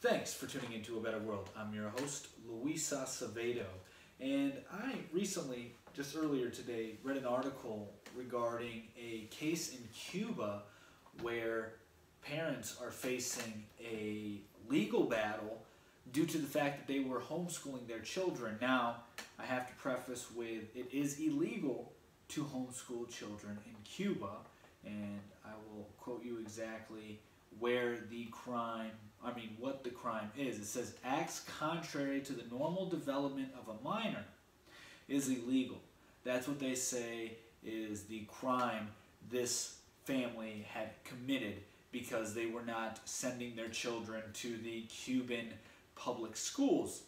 Thanks for tuning into A Better World. I'm your host, Luis Acevedo, and I recently, just earlier today, read an article regarding a case in Cuba where parents are facing a legal battle due to the fact that they were homeschooling their children. Now, I have to preface with it is illegal to homeschool children in Cuba, and I will quote you exactly what the crime is. It says, acts contrary to the normal development of a minor is illegal. That's what they say is the crime this family had committed because they were not sending their children to the Cuban public schools.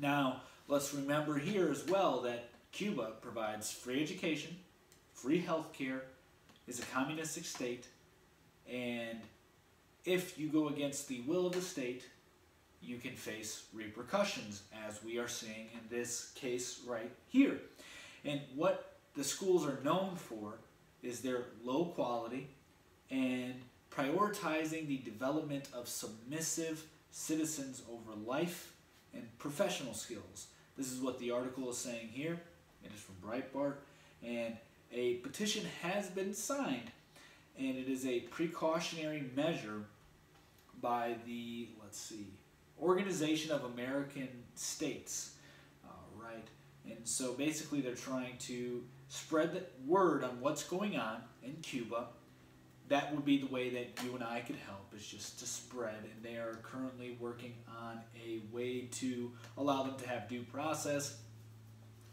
Now, let's remember here as well that Cuba provides free education, free health care, is a communistic state, and if you go against the will of the state, you can face repercussions, as we are seeing in this case right here. And what the schools are known for is their low quality and prioritizing the development of submissive citizens over life and professional skills. This is what the article is saying here. It is from Breitbart, and a petition has been signed, and it is a precautionary measure by the, Organization of American States, right? And so basically they're trying to spread the word on what's going on in Cuba. That would be the way that you and I could help, is just to spread, and they are currently working on a way to allow them to have due process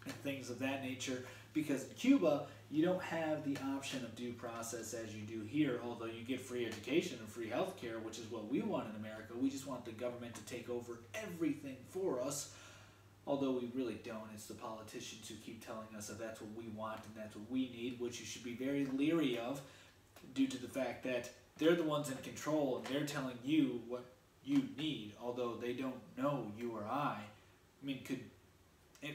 and things of that nature, because in Cuba, you don't have the option of due process as you do here, although you get free education and free health care, which is what we want in America. We just want the government to take over everything for us, although we really don't. It's the politicians who keep telling us that that's what we want and that's what we need, which you should be very leery of due to the fact that they're the ones in control and they're telling you what you need, although they don't know you or I. I mean,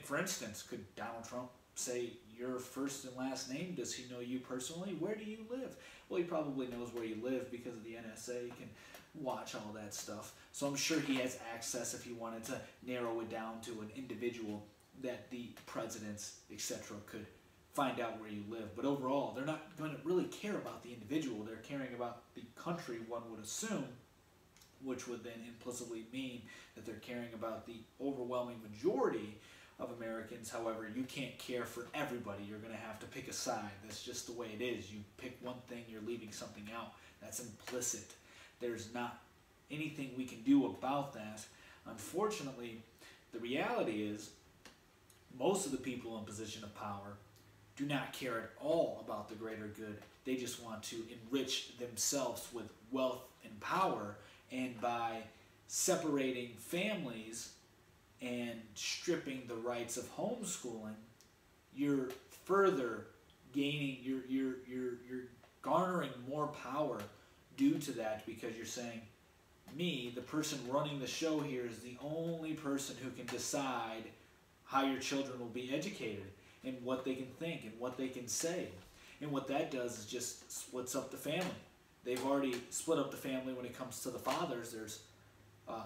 for instance, could Donald Trump say your first and last name? Does he know you personally? Where do you live? Well, he probably knows where you live because of the NSA. He can watch all that stuff. So I'm sure he has access if he wanted to narrow it down to an individual that the presidents, etc., could find out where you live. But overall, they're not going to really care about the individual. They're caring about the country, one would assume, which would then implicitly mean that they're caring about the overwhelming majority of Americans. However, you can't care for everybody. You're going to have to pick a side. That's just the way it is. You pick one thing, you're leaving something out. That's implicit. There's not anything we can do about that. Unfortunately, the reality is most of the people in position of power do not care at all about the greater good. They just want to enrich themselves with wealth and power, and by separating families and stripping the rights of homeschooling, you're further gaining, you're garnering more power due to that, because you're saying, me, the person running the show here, is the only person who can decide how your children will be educated and what they can think and what they can say. And what that does is just splits up the family. They've already split up the family when it comes to the fathers. There's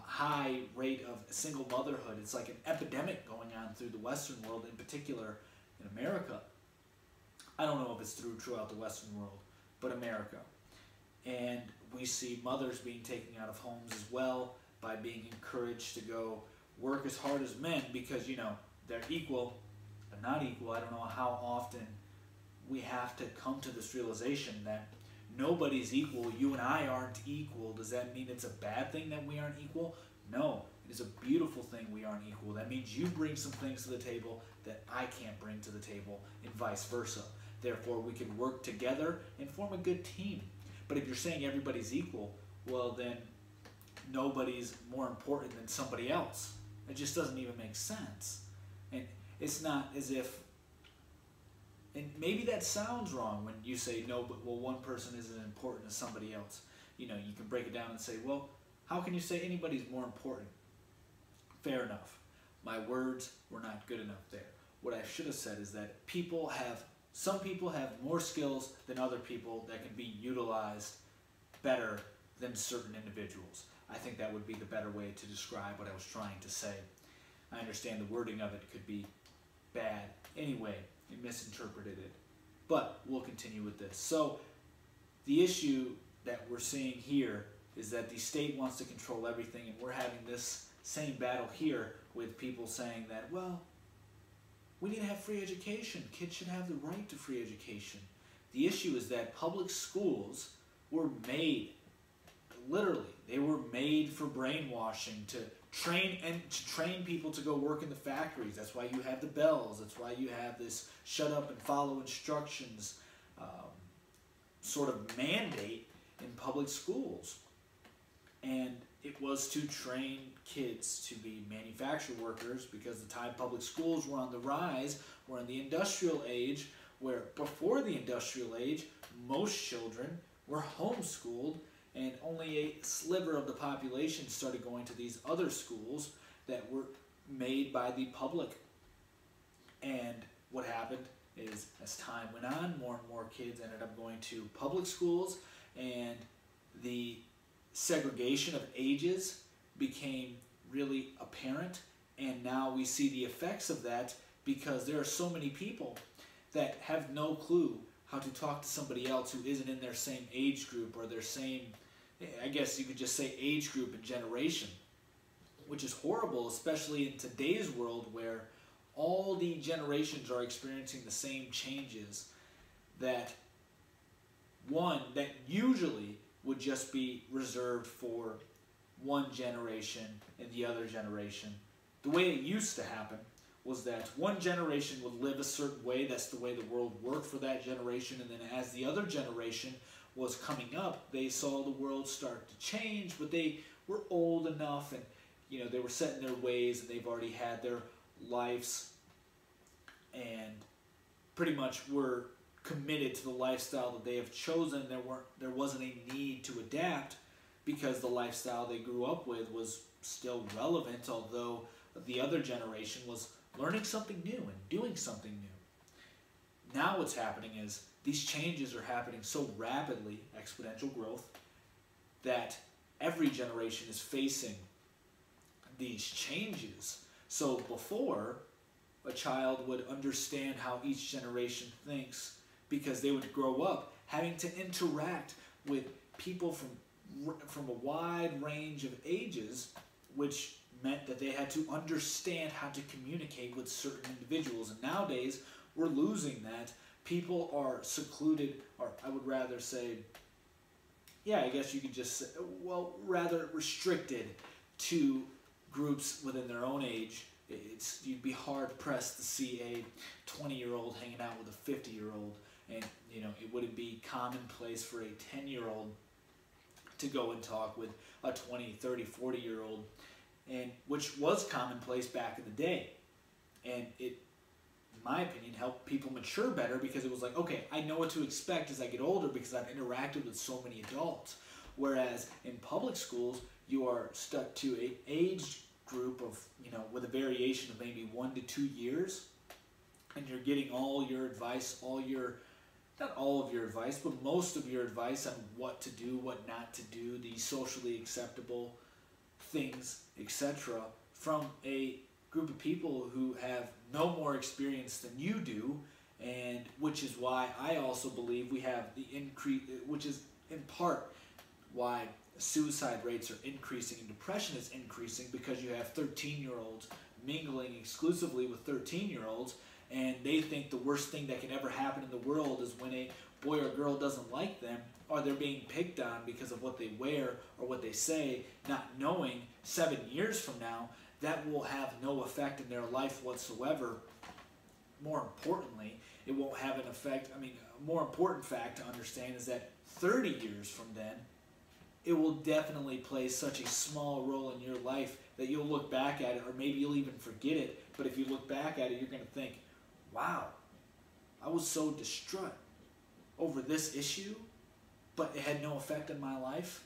high rate of single motherhood. It's like an epidemic going on through the Western world, in particular in America. I don't know if it's throughout the Western world, but America. And we see mothers being taken out of homes as well by being encouraged to go work as hard as men because, you know, they're equal, they're not equal. I don't know how often we have to come to this realization that nobody's equal. You and I aren't equal. Does that mean it's a bad thing that we aren't equal? No, it is a beautiful thing we aren't equal. That means you bring some things to the table that I can't bring to the table, and vice versa. Therefore, we can work together and form a good team. But if you're saying everybody's equal, well then nobody's more important than somebody else. It just doesn't even make sense. And it's not as if, and maybe that sounds wrong when you say no, but well, one person isn't important as somebody else. You know, you can break it down and say, well, how can you say anybody's more important? Fair enough. My words were not good enough there. What I should have said is that some people have more skills than other people that can be utilized better than certain individuals. I think that would be the better way to describe what I was trying to say. I understand the wording of it could be bad. Anyway, you misinterpreted it. But we'll continue with this. So the issue that we're seeing here is that the state wants to control everything, and we're having this same battle here with people saying that, well, we need to have free education. Kids should have the right to free education. The issue is that public schools were made, literally, they were made for brainwashing, to train people to go work in the factories. That's why you have the bells. That's why you have this shut up and follow instructions sort of mandate in public schools. And it was to train kids to be manufacturing workers, because the time public schools were on the rise, we're in the industrial age, where before the industrial age, most children were homeschooled, and only a sliver of the population started going to these other schools that were made by the public. And what happened is, as time went on, more and more kids ended up going to public schools, and the segregation of ages became really apparent. And now we see the effects of that, because there are so many people that have no clue how to talk to somebody else who isn't in their same age group, or their same, I guess you could just say, age group and generation, which is horrible, especially in today's world where all the generations are experiencing the same changes that usually would just be reserved for one generation and the other generation. The way it used to happen was that one generation would live a certain way. That's the way the world worked for that generation. And then as the other generation was coming up, they saw the world start to change, but they were old enough, and they were set in their ways, and they've already had their lives and pretty much were committed to the lifestyle that they have chosen. There wasn't a need to adapt, because the lifestyle they grew up with was still relevant, although the other generation was learning something new and doing something new. Now what's happening is these changes are happening so rapidly, exponential growth, that every generation is facing these changes. So before, a child would understand how each generation thinks, because they would grow up having to interact with people from a wide range of ages, which meant that they had to understand how to communicate with certain individuals. And nowadays, we're losing that. People are secluded, or I would rather say, I guess you could just say, rather restricted to groups within their own age. You'd be hard-pressed to see a 20-year-old hanging out with a 50-year-old, and it wouldn't be commonplace for a 10-year-old to go and talk with a 20, 30, 40-year-old, and which was commonplace back in the day. And it, in my opinion, helped people mature better, because it was like, okay, I know what to expect as I get older, because I've interacted with so many adults. Whereas in public schools, you are stuck to an age group of, with a variation of maybe 1 to 2 years, and you're getting all your advice, not all of your advice, but most of your advice on what to do, what not to do, the socially acceptable things, etc., from a group of people who have no more experience than you do, and which is why I also believe we have the increase, which is in part why suicide rates are increasing and depression is increasing, because you have 13-year-olds mingling exclusively with 13-year-olds, and they think the worst thing that can ever happen in the world is when a boy or girl doesn't like them, or they're being picked on because of what they wear or what they say, not knowing 7 years from now that will have no effect in their life whatsoever. More importantly, it won't have an effect. A more important fact to understand is that 30 years from then, it will definitely play such a small role in your life that you'll look back at it, or maybe you'll even forget it. But if you look back at it, you're going to think, wow, I was so distraught over this issue, but it had no effect on my life.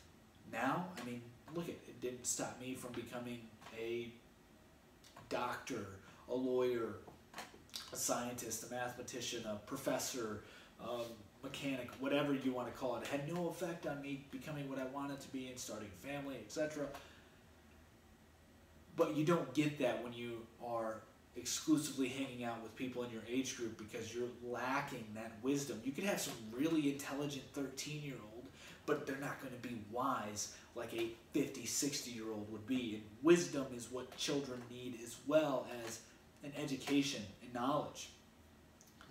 Now, look, it didn't stop me from becoming a doctor, a lawyer, a scientist, a mathematician, a professor, mechanic, whatever you want to call it. It had no effect on me becoming what I wanted to be and starting a family, etc. But you don't get that when you are exclusively hanging out with people in your age group because you're lacking that wisdom. You could have some really intelligent 13-year-old, but they're not going to be wise like a 50, 60-year-old would be. And wisdom is what children need, as well as an education and knowledge.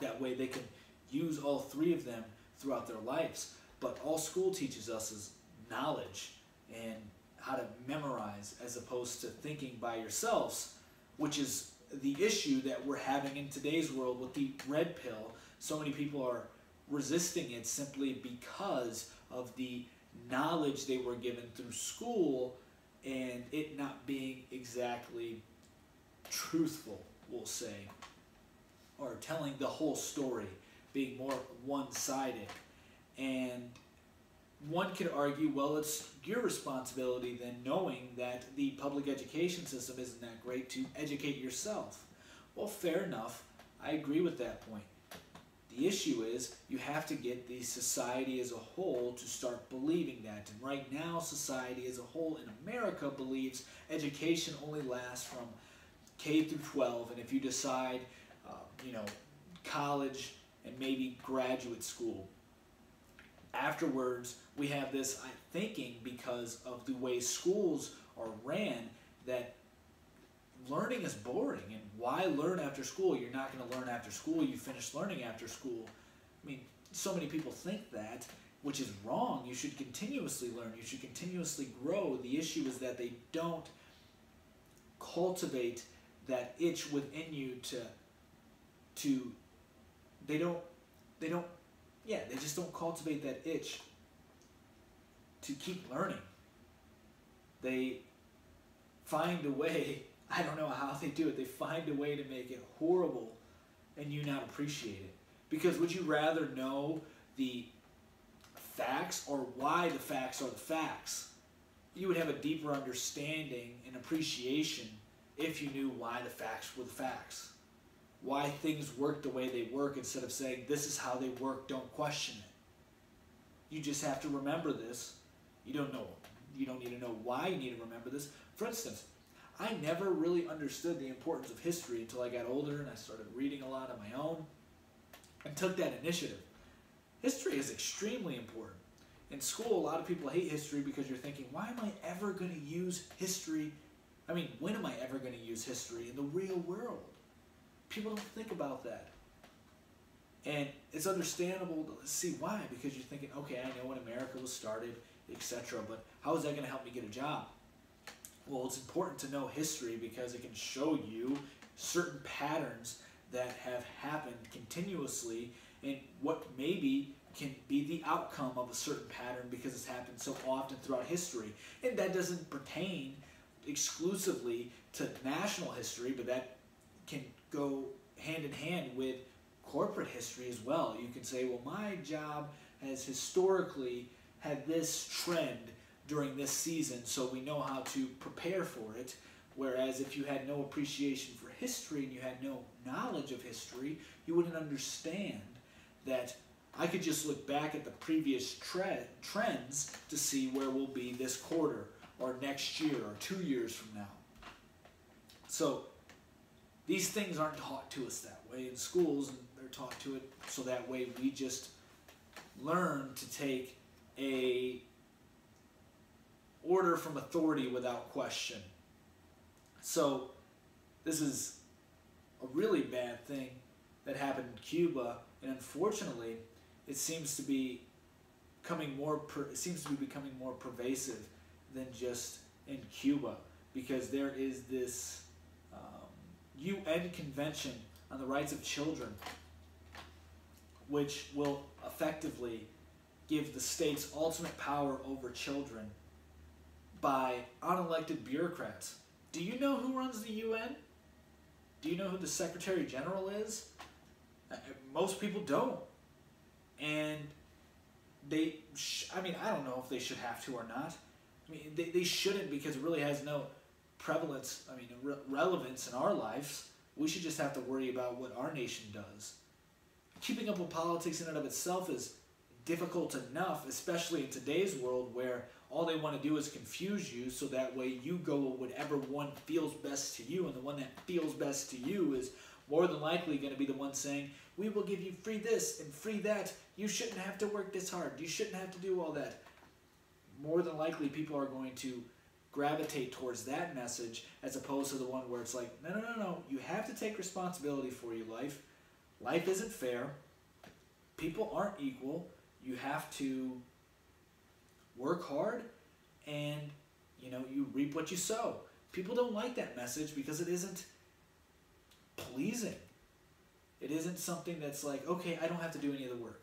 That way they can use all three of them throughout their lives. But all school teaches us is knowledge and how to memorize as opposed to thinking by yourselves, which is the issue that we're having in today's world with the red pill. So many people are resisting it simply because of the knowledge they were given through school and it not being exactly truthful, we'll say, or telling the whole story, being more one-sided. And one could argue, well, it's your responsibility then, knowing that the public education system isn't that great, to educate yourself. Well, fair enough. I agree with that point. The issue is you have to get the society as a whole to start believing that. And right now, society as a whole in America believes education only lasts from K through 12, and if you decide, college and maybe graduate school. Afterwards, we have this thinking, because of the way schools are ran, that learning is boring. And why learn after school? You're not going to learn after school. You finish learning after school. I mean, so many people think that, which is wrong. You should continuously learn. You should continuously grow. The issue is that they don't cultivate that itch within you they just don't cultivate that itch to keep learning. They find a way, I don't know how they do it, they find a way to make it horrible and you not appreciate it. Because would you rather know the facts or why the facts are the facts? You would have a deeper understanding and appreciation if you knew why the facts were the facts. Why things work the way they work, instead of saying, this is how they work, don't question it. You just have to remember this. You don't need to know why you need to remember this. For instance, I never really understood the importance of history until I got older and I started reading a lot on my own and took that initiative. History is extremely important. In school, a lot of people hate history because you're thinking, why am I ever going to use history? I mean, when am I ever going to use history in the real world? People don't think about that. And it's understandable to see why, because you're thinking, okay, I know when America was started, etc., but how is that going to help me get a job? Well, it's important to know history because it can show you certain patterns that have happened continuously and what maybe can be the outcome of a certain pattern because it's happened so often throughout history. And that doesn't pertain exclusively to national history, but that can go hand in hand with corporate history as well. You can say, well, my job has historically had this trend during this season, so we know how to prepare for it. Whereas if you had no appreciation for history and you had no knowledge of history, you wouldn't understand that I could just look back at the previous trends to see where we'll be this quarter or next year or 2 years from now. So these things aren't taught to us that way in schools, and they're taught to it so that way we just learn to take a order from authority without question. So this is a really bad thing that happened in Cuba, and unfortunately, it seems to be becoming more pervasive than just in Cuba, because there is this UN Convention on the Rights of Children, which will effectively give the states ultimate power over children by unelected bureaucrats. Do you know who runs the UN? Do you know who the Secretary General is? Most people don't. And I don't know if they should have to or not. I mean, they shouldn't, because it really has no relevance in our lives. We should just have to worry about what our nation does. keeping up with politics in and of itself is difficult enough, especially in today's world where all they want to do is confuse you so that way you go with whatever one feels best to you, and the one that feels best to you is more than likely going to be the one saying, we will give you free this and free that. You shouldn't have to work this hard. You shouldn't have to do all that. More than likely people are going to gravitate towards that message as opposed to the one where it's like, no, no, no, no. You have to take responsibility for your life. Life isn't fair. People aren't equal. You have to work hard and, you know, you reap what you sow. People don't like that message because it isn't pleasing. It isn't something that's like, okay, I don't have to do any of the work.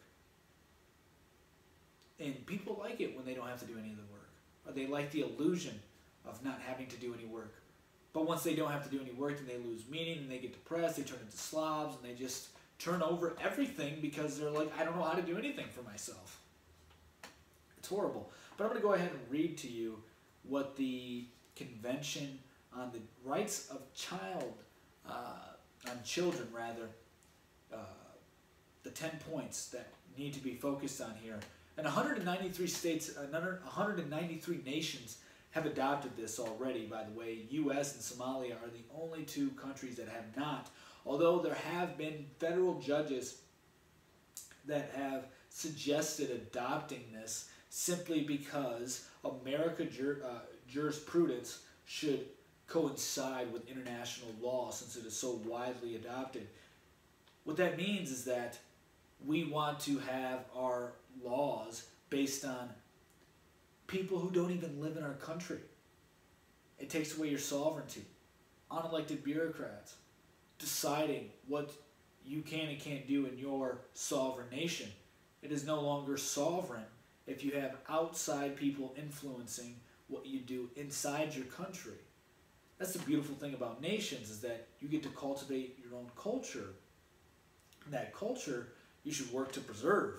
And people like it when they don't have to do any of the work. Or they like the illusion of not having to do any work. But once they don't have to do any work, then they lose meaning, and they get depressed, they turn into slobs, and they just turn over everything because they're like, I don't know how to do anything for myself. It's horrible. But I'm going to go ahead and read to you what the Convention on the Rights of Children, the 10 points that need to be focused on here. And 193 states, 193 nations have adopted this already, by the way. U.S. and Somalia are the only two countries that have not. Although there have been federal judges that have suggested adopting this simply because American jurisprudence should coincide with international law since it is so widely adopted. What that means is that we want to have our laws based on people who don't even live in our country. It takes away your sovereignty. Unelected bureaucrats deciding what you can and can't do in your sovereign nation. It is no longer sovereign if you have outside people influencing what you do inside your country. That's the beautiful thing about nations, is that you get to cultivate your own culture. And that culture you should work to preserve.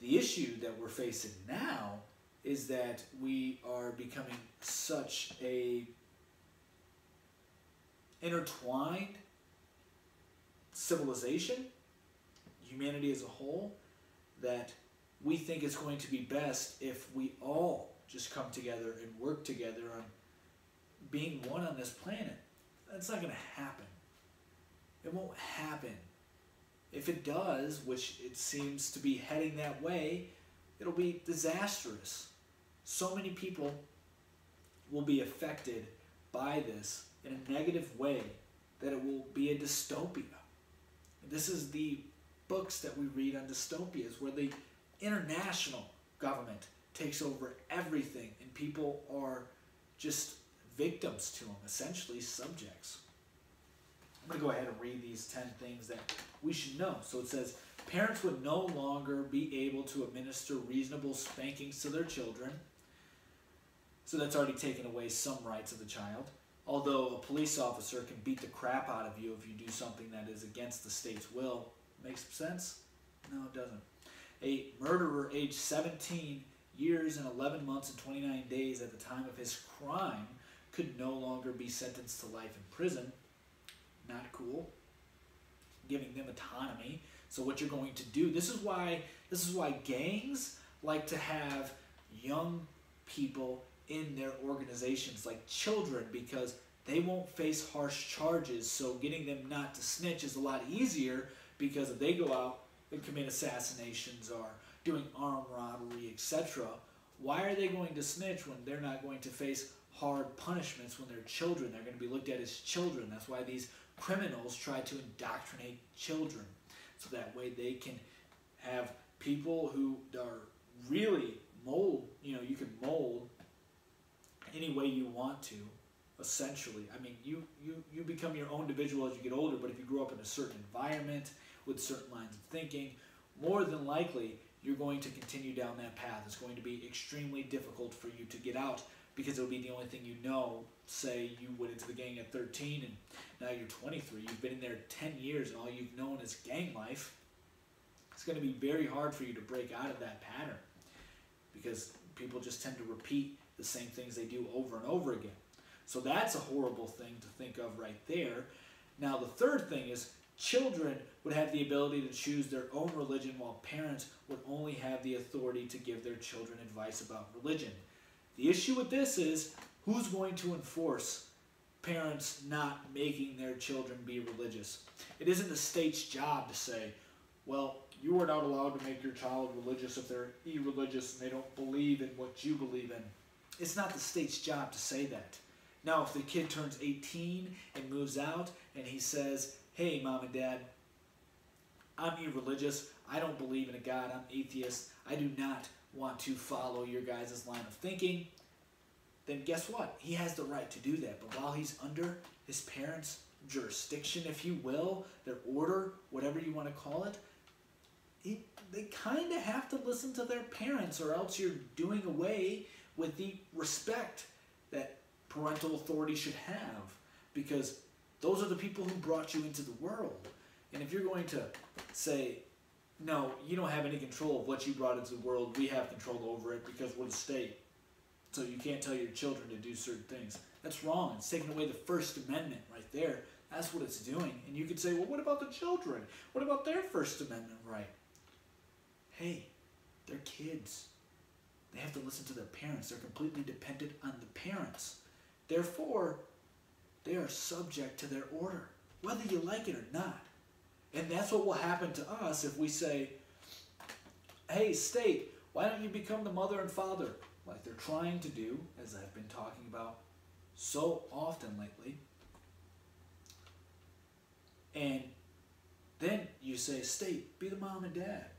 The issue that we're facing now is that we are becoming such a intertwined civilization, humanity as a whole, that we think it's going to be best if we all just come together and work together on being one on this planet. That's not going to happen. It won't happen. If it does, which it seems to be heading that way, it'll be disastrous. So many people will be affected by this in a negative way that it will be a dystopia. This is the books that we read on dystopias, where the international government takes over everything and people are just victims to them, essentially subjects. I'm going to go ahead and read these 10 things that we should know. So it says, parents would no longer be able to administer reasonable spankings to their children. So that's already taken away some rights of the child. Although a police officer can beat the crap out of you if you do something that is against the state's will. Makes sense? No, it doesn't. A murderer aged 17 years and 11 months and 29 days at the time of his crime could no longer be sentenced to life in prison. Not cool. Giving them autonomy. So what you're going to do, this is why gangs like to have young people in their organizations, like children, because they won't face harsh charges. So getting them not to snitch is a lot easier, because if they go out and commit assassinations or doing armed robbery, etc., why are they going to snitch when they're not going to face hard punishments when they're children? They're going to be looked at as children. That's why these criminals try to indoctrinate children, so that way they can have people who are really mold, you can mold any way you want to, essentially. I mean, you become your own individual as you get older, but if you grow up in a certain environment with certain lines of thinking, more than likely you're going to continue down that path. It's going to be extremely difficult for you to get out, because it'll be the only thing you know. Say you went into the gang at 13 and now you're 23. You've been in there 10 years and all you've known is gang life. It's going to be very hard for you to break out of that pattern, because people just tend to repeat the same things they do over and over again. So that's a horrible thing to think of right there. Now the third thing is, children would have the ability to choose their own religion, while parents would only have the authority to give their children advice about religion. The issue with this is, who's going to enforce parents not making their children be religious? It isn't the state's job to say, well, you are not allowed to make your child religious if they're irreligious and they don't believe in what you believe in. It's not the state's job to say that. Now, if the kid turns 18 and moves out and he says, hey, mom and dad, I'm irreligious, I don't believe in a God, I'm atheist, I do not want to follow your guys' line of thinking, then guess what? He has the right to do that. But while he's under his parents' jurisdiction, if you will, their order, whatever you want to call it, they kind of have to listen to their parents, or else you're doing away with the respect that parental authority should have, because those are the people who brought you into the world. And if you're going to say, no, you don't have any control of what you brought into the world, we have control over it because we're the state, so you can't tell your children to do certain things, that's wrong. It's taking away the First Amendment right there. That's what it's doing. And you could say, well, what about the children? What about their First Amendment right? Hey, they're kids. They have to listen to their parents. They're completely dependent on the parents. Therefore, they are subject to their order, whether you like it or not. And that's what will happen to us if we say, hey, state, why don't you become the mother and father, like they're trying to do, as I've been talking about so often lately. And then you say, state, be the mom and dad.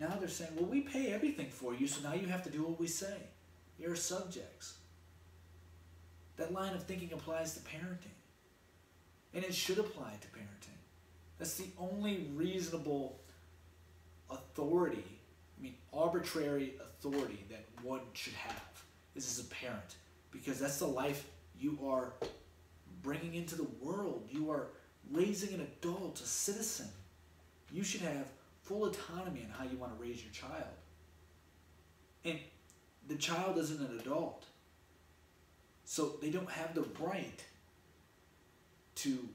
Now they're saying, well, we pay everything for you, so now you have to do what we say. You're subjects. That line of thinking applies to parenting. And it should apply to parenting. That's the only reasonable authority, arbitrary authority that one should have, is as a parent. Because that's the life you are bringing into the world. You are raising an adult, a citizen. You should have full autonomy in how you want to raise your child. And the child isn't an adult, so they don't have the right to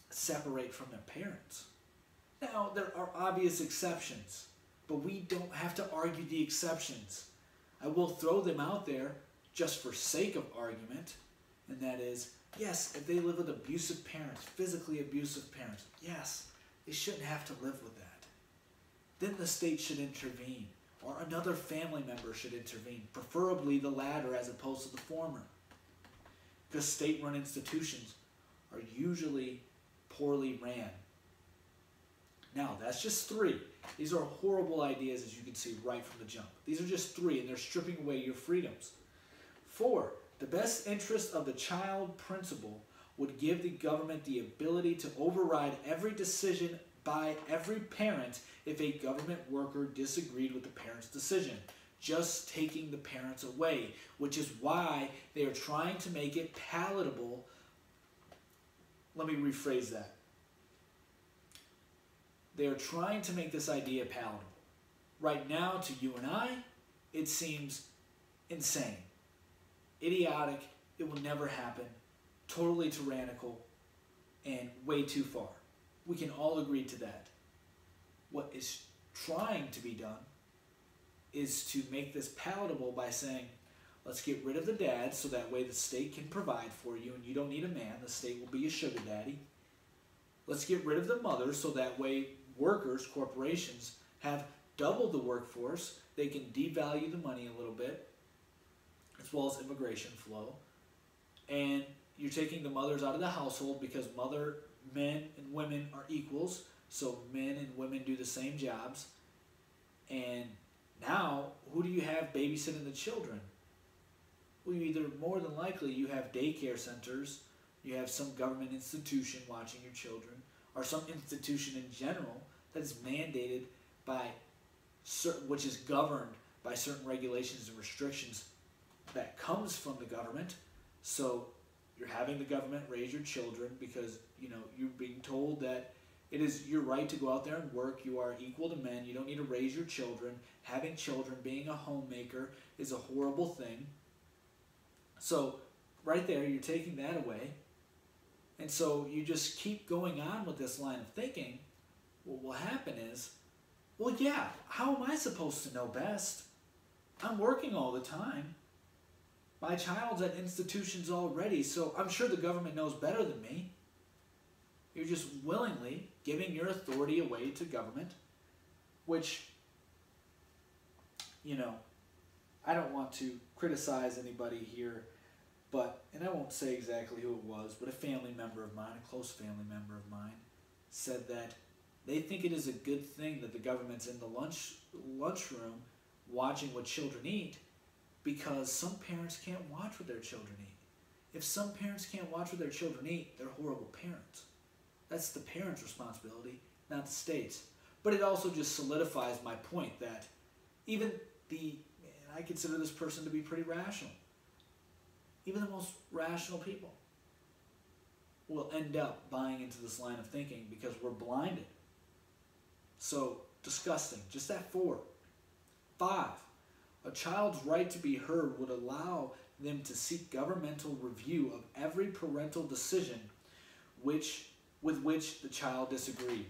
separate from their parents. Now, there are obvious exceptions, but we don't have to argue the exceptions. I will throw them out there just for sake of argument, and that is, yes, if they live with abusive parents, physically abusive parents, yes, they shouldn't have to live with that. Then the state should intervene, or another family member should intervene, preferably the latter as opposed to the former. Because state-run institutions are usually poorly ran. Now, that's just 3. These are horrible ideas, as you can see right from the jump. These are just 3, and they're stripping away your freedoms. 4, the best interest of the child principle would give the government the ability to override every decision by every parent if a government worker disagreed with the parent's decision, just taking the parents away, which is why they are trying to make it palatable. Let me rephrase that. They are trying to make this idea palatable. Right now, to you and I, it seems insane, idiotic, it will never happen, totally tyrannical, and way too far. We can all agree to that. What is trying to be done is to make this palatable by saying, let's get rid of the dad so that way the state can provide for you and you don't need a man. The state will be your sugar daddy. Let's get rid of the mother so that way workers, corporations, have double the workforce. They can devalue the money a little bit, as well as immigration flow. And you're taking the mothers out of the household because men and women are equals, so men and women do the same jobs. And now, who do you have babysitting the children? Well, either more than likely you have daycare centers, you have some government institution watching your children, or some institution in general that is mandated by certain, which is governed by certain regulations and restrictions that comes from the government. So you're having the government raise your children because you're being told that it is your right to go out there and work. You are equal to men. You don't need to raise your children. Having children, being a homemaker is a horrible thing. So right there, you're taking that away. And so you just keep going on with this line of thinking. What will happen is, well, yeah, how am I supposed to know best? I'm working all the time. My child's at institutions already, so I'm sure the government knows better than me. You're just willingly giving your authority away to government, which, I don't want to criticize anybody here, and I won't say exactly who it was, but a family member of mine, a close family member of mine, said that they think it is a good thing that the government's in the lunchroom watching what children eat, because some parents can't watch what their children eat. If some parents can't watch what their children eat, they're horrible parents. That's the parents' responsibility, not the state's. But it also just solidifies my point that even I consider this person to be pretty rational. Even the most rational people will end up buying into this line of thinking because we're blinded. So, disgusting. Just that 4. 5. A child's right to be heard would allow them to seek governmental review of every parental decision with which the child disagreed.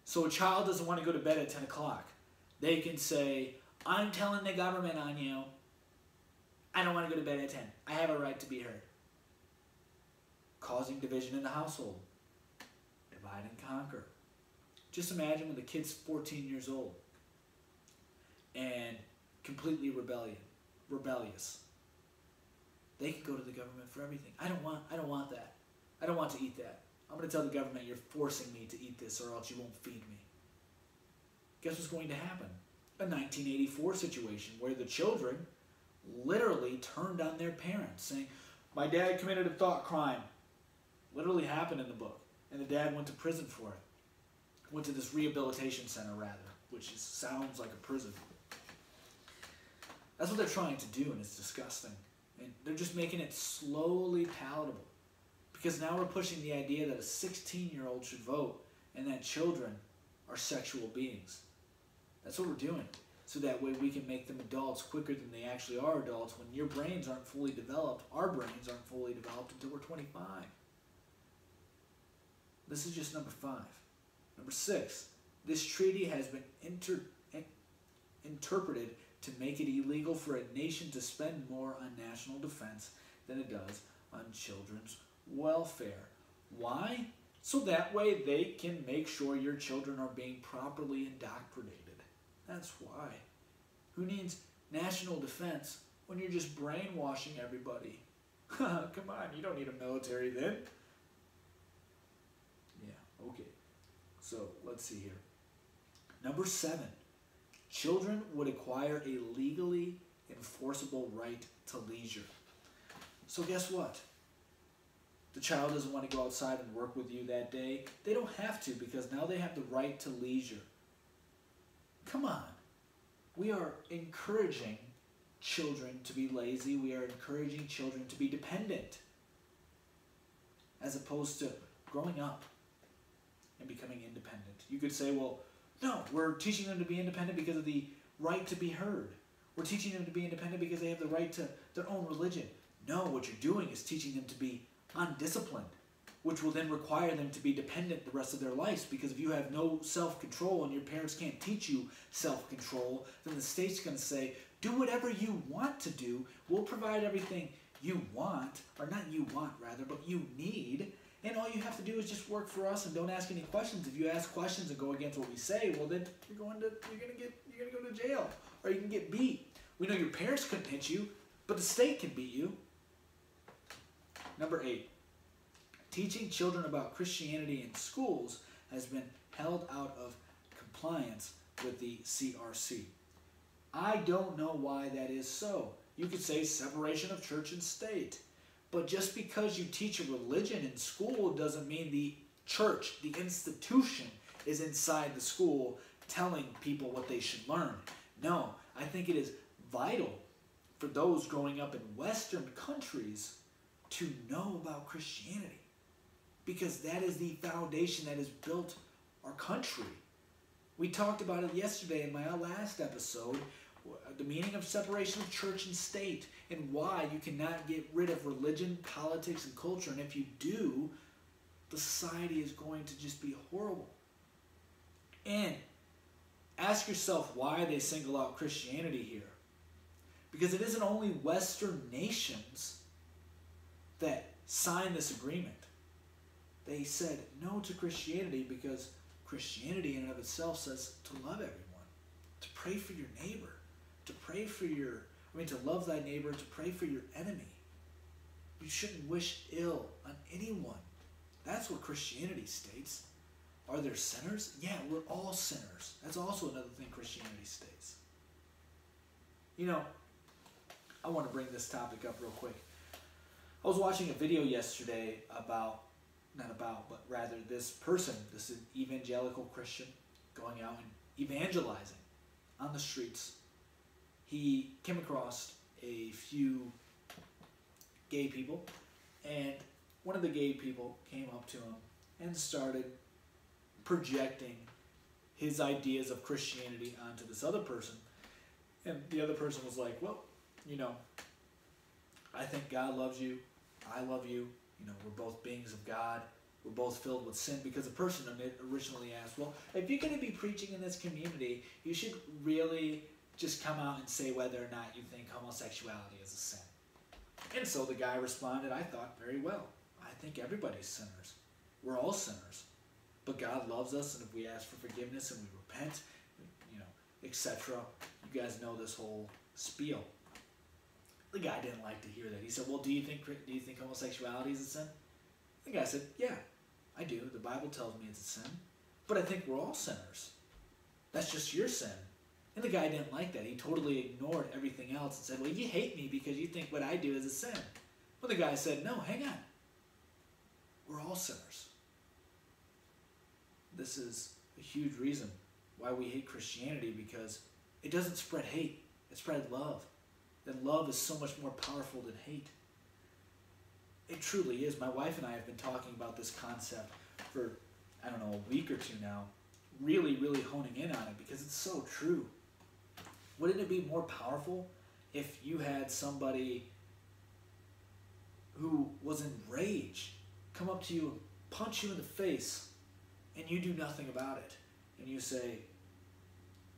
So a child doesn't want to go to bed at 10 o'clock. They can say, I'm telling the government on you. I don't want to go to bed at 10. I have a right to be heard. Causing division in the household. Divide and conquer. Just imagine when the kid's 14 years old and completely rebellious. They can go to the government for everything. I don't want that. I don't want to eat that. I'm going to tell the government you're forcing me to eat this or else you won't feed me. Guess what's going to happen? A 1984 situation where the children literally turned on their parents saying, my dad committed a thought crime. Literally happened in the book. And the dad went to prison for it. Went to this rehabilitation center rather, which sounds like a prison. That's what they're trying to do, and it's disgusting. And they're just making it slowly palatable. Because now we're pushing the idea that a 16-year-old should vote and that children are sexual beings. That's what we're doing. So that way we can make them adults quicker than they actually are adults. When your brains aren't fully developed, our brains aren't fully developed until we're 25. This is just number 5. Number 6, this treaty has been interpreted to make it illegal for a nation to spend more on national defense than it does on children's welfare. Why? So that way they can make sure your children are being properly indoctrinated. That's why. Who needs national defense when you're just brainwashing everybody? Come on, you don't need a military then. Yeah, okay. So let's see here. Number 7. Children would acquire a legally enforceable right to leisure. So guess what? The child doesn't want to go outside and work with you that day. They don't have to because now they have the right to leisure. Come on. We are encouraging children to be lazy. We are encouraging children to be dependent as opposed to growing up and becoming independent. You could say, well, no, we're teaching them to be independent because of the right to be heard. We're teaching them to be independent because they have the right to their own religion. No, what you're doing is teaching them to be undisciplined, which will then require them to be dependent the rest of their lives, because if you have no self-control and your parents can't teach you self-control, then the state's going to say, do whatever you want to do. We'll provide everything you want, or not you want rather, but you need, and all you have to do is just work for us and don't ask any questions. If you ask questions and go against what we say, well then you're gonna go to jail, or you can get beat. We know your parents couldn't hit you, but the state can beat you. Number 8. Teaching children about Christianity in schools has been held out of compliance with the CRC. I don't know why that is so. You could say separation of church and state. But just because you teach a religion in school doesn't mean the church, the institution, is inside the school telling people what they should learn. No, I think it is vital for those growing up in Western countries to know about Christianity, because that is the foundation that has built our country. We talked about it yesterday in my last episode the meaning of separation of church and state, and why you cannot get rid of religion, politics, and culture. And if you do, the society is going to just be horrible. And ask yourself why they single out Christianity here. Because it isn't only Western nations that signed this agreement. They said no to Christianity because Christianity in and of itself says to love everyone, to pray for your neighbor, to pray for to love thy neighbor, to pray for your enemy. You shouldn't wish ill on anyone. That's what Christianity states. Are there sinners? Yeah, we're all sinners. That's also another thing Christianity states. I want to bring this topic up real quick. I was watching a video yesterday rather this person, this evangelical Christian, going out and evangelizing on the streets. He came across a few gay people, and one of the gay people came up to him and started projecting his ideas of Christianity onto this other person. And the other person was like, well, I think God loves you. I love you. We're both beings of God. We're both filled with sin. Because the person originally asked, well, if you're going to be preaching in this community, you should really just come out and say whether or not you think homosexuality is a sin. And so the guy responded, I thought, very well. I think everybody's sinners. We're all sinners. But God loves us, and if we ask for forgiveness and we repent, etc., you guys know this whole spiel. The guy didn't like to hear that. He said, well, do you think homosexuality is a sin? The guy said, yeah, I do. The Bible tells me it's a sin. But I think we're all sinners. That's just your sin. And the guy didn't like that. He totally ignored everything else and said, well, you hate me because you think what I do is a sin. But the guy said, no, hang on. We're all sinners. This is a huge reason why we hate Christianity, because it doesn't spread hate. It spreads love. And love is so much more powerful than hate. It truly is. My wife and I have been talking about this concept for, a week or two now, really, really honing in on it, because it's so true. Wouldn't it be more powerful if you had somebody who was enraged come up to you and punch you in the face, and you do nothing about it, and you say,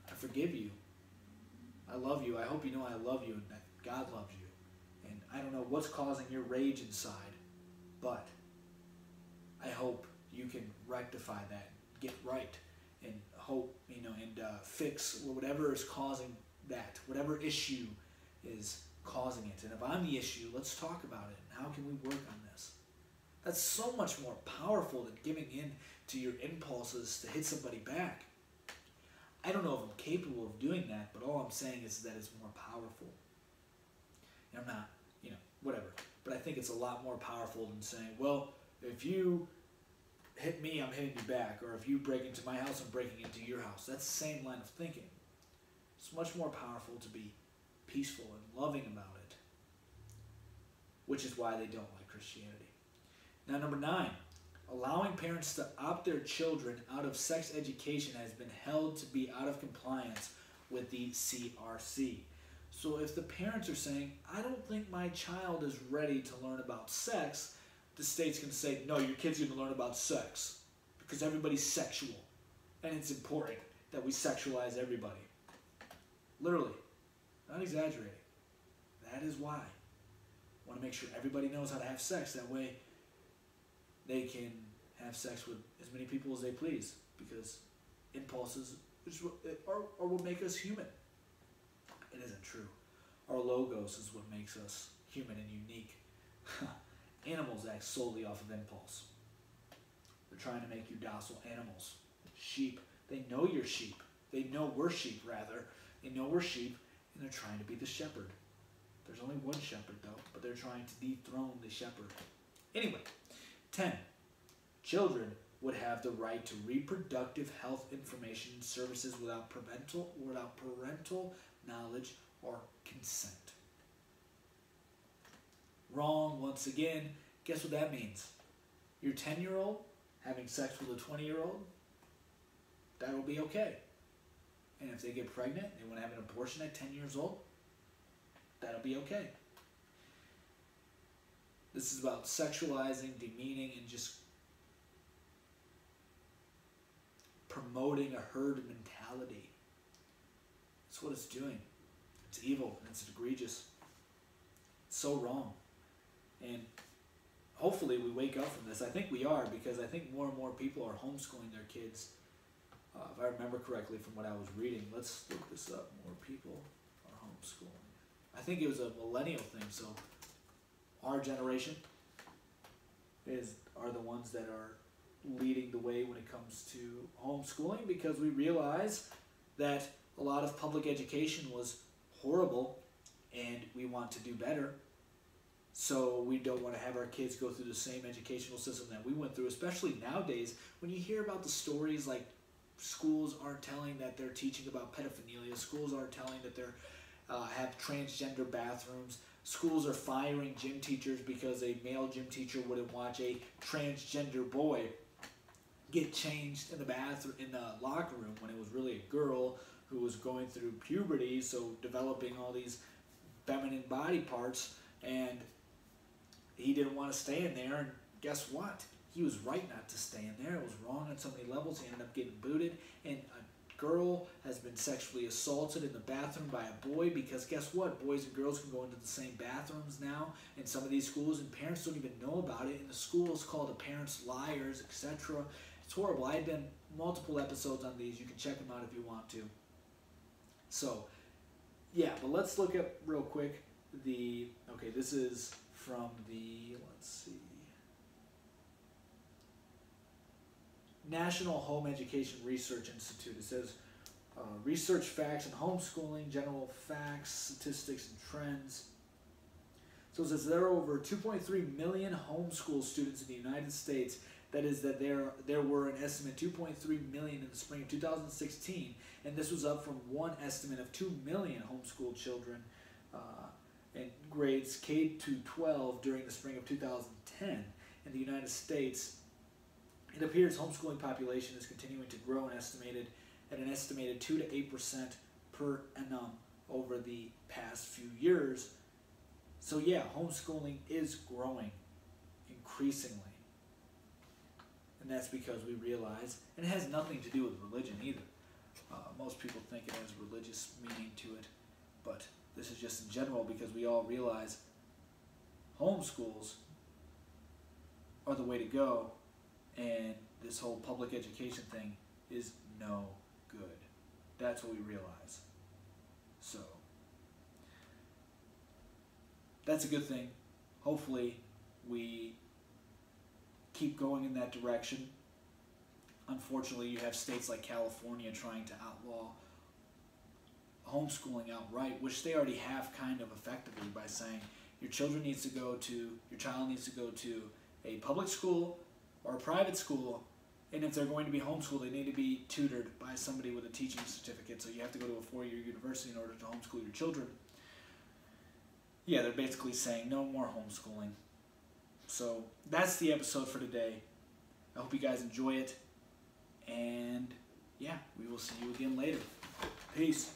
I forgive you. I love you. I hope you know I love you and that God loves you. And I don't know what's causing your rage inside, but I hope you can rectify that, get right, and hope, and fix whatever is causing that, whatever issue is causing it. And if I'm the issue, let's talk about it. And how can we work on this? That's so much more powerful than giving in to your impulses to hit somebody back. I don't know if I'm capable of doing that, but all I'm saying is that it's more powerful. And I'm not, whatever. But I think it's a lot more powerful than saying, well, if you hit me, I'm hitting you back. Or if you break into my house, I'm breaking into your house. That's the same line of thinking. It's much more powerful to be peaceful and loving about it, which is why they don't like Christianity. Now, number 9. Allowing parents to opt their children out of sex education has been held to be out of compliance with the CRC. So if the parents are saying, I don't think my child is ready to learn about sex, the state's going to say, no, your kid's going to learn about sex because everybody's sexual. And it's important that we sexualize everybody. Literally. Not exaggerating. That is why. I want to make sure everybody knows how to have sex. That way they can have sex with as many people as they please, because impulses are what make us human. It isn't true. Our logos is what makes us human and unique. Animals act solely off of impulse. They're trying to make you docile animals. Sheep, they know you're sheep. They know we're sheep, rather. They know we're sheep, and they're trying to be the shepherd. There's only one shepherd, though, but they're trying to dethrone the shepherd. Anyway, 10. Children would have the right to reproductive health information services without parental knowledge or consent. Wrong once again. Guess what that means? Your 10-year-old having sex with a 20-year-old? That will be okay. And if they get pregnant, they want to have an abortion at 10 years old, that'll be okay. This is about sexualizing, demeaning, and just promoting a herd mentality. That's what it's doing. It's evil and it's egregious. It's so wrong. And hopefully we wake up from this. I think we are, because I think more and more people are homeschooling their kids. If I remember correctly from what I was reading, let's look this up. More people are homeschooling. I think it was a millennial thing. So our generation are the ones that are leading the way when it comes to homeschooling, because we realize that a lot of public education was horrible and we want to do better. So we don't want to have our kids go through the same educational system that we went through, especially nowadays when you hear about the stories like schools aren't telling that they're teaching about pedophilia, schools aren't telling that they're have transgender bathrooms, schools are firing gym teachers because a male gym teacher wouldn't watch a transgender boy get changed in the bathroom, in the locker room, when it was really a girl who was going through puberty, so developing all these feminine body parts, and he didn't want to stay in there, and guess what? He was right not to stay in there. It was wrong on so many levels. He ended up getting booted, and a girl has been sexually assaulted in the bathroom by a boy, because guess what? Boys and girls can go into the same bathrooms now in some of these schools, and parents don't even know about it, and the school is called the parents liars, etc. It's horrible. I've done multiple episodes on these. You can check them out if you want to. So, yeah, but let's look at real quick okay, this is from let's see, National Home Education Research Institute. It says, research facts and homeschooling, general facts, statistics, and trends. So it says there are over 2.3 million homeschool students in the United States. That is, that there were an estimate 2.3 million in the spring of 2016, and this was up from one estimate of 2 million homeschooled children in grades K to 12 during the spring of 2010 in the United States. It appears homeschooling population is continuing to grow and at an estimated 2 to 8% per annum over the past few years. So yeah, homeschooling is growing increasingly. And that's because we realize, and it has nothing to do with religion either. Most people think it has religious meaning to it, but this is just in general because we all realize homeschools are the way to go, and this whole public education thing is no good. That's what we realize. So, that's a good thing. Hopefully, we keep going in that direction. Unfortunately, you have states like California trying to outlaw homeschooling outright, which they already have kind of effectively by saying your child needs to go to a public school or a private school, and if they're going to be homeschooled, they need to be tutored by somebody with a teaching certificate, so you have to go to a 4-year university in order to homeschool your children. Yeah, they're basically saying no more homeschooling. So that's the episode for today. I hope you guys enjoy it, and yeah, we will see you again later. Peace.